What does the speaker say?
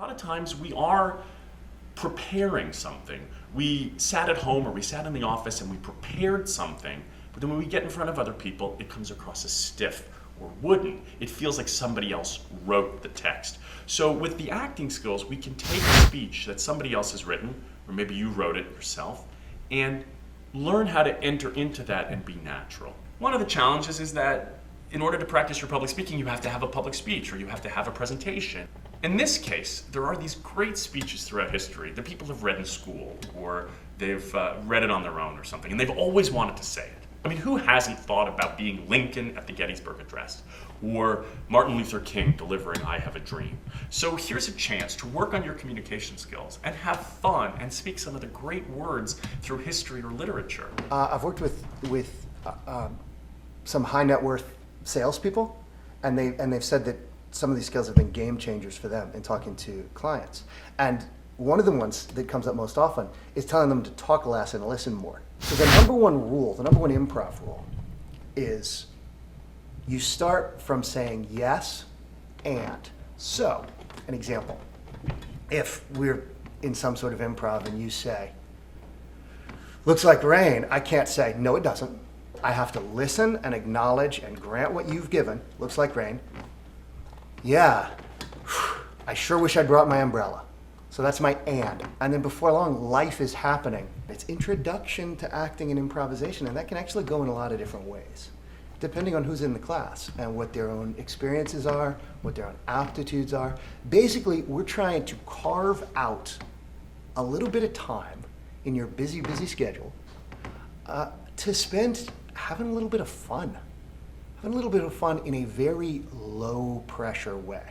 lot of times we are preparing something. We sat at home or we sat in the office and we prepared something, but then when we get in front of other people, it comes across as stiff or wooden. It feels like somebody else wrote the text. So with the acting skills, we can take a speech that somebody else has written, or maybe you wrote it yourself, and learn how to enter into that and be natural. One of the challenges is that in order to practice your public speaking, you have to have a public speech or you have to have a presentation. In this case, there are these great speeches throughout history that people have read in school or they've read it on their own or something, and they've always wanted to say it. I mean, who hasn't thought about being Lincoln at the Gettysburg Address or Martin Luther King delivering I Have a Dream? So here's a chance to work on your communication skills and have fun and speak some of the great words through history or literature. I've worked with some high net worth salespeople, and they've said that some of these skills have been game changers for them in talking to clients. And one of the ones that comes up most often is telling them to talk less and listen more. So the number one rule, the number one improv rule, is you start from saying yes and. So, an example. If we're in some sort of improv and you say, looks like rain, I can't say, no it doesn't. I have to listen and acknowledge and grant what you've given. Looks like rain. Yeah, I sure wish I'd brought my umbrella. So that's my and. And then before long, life is happening. It's introduction to acting and improvisation, and that can actually go in a lot of different ways, depending on who's in the class and what their own experiences are, what their own aptitudes are. Basically, we're trying to carve out a little bit of time in your busy schedule to spend having a little bit of fun. Having a little bit of fun in a very low pressure way.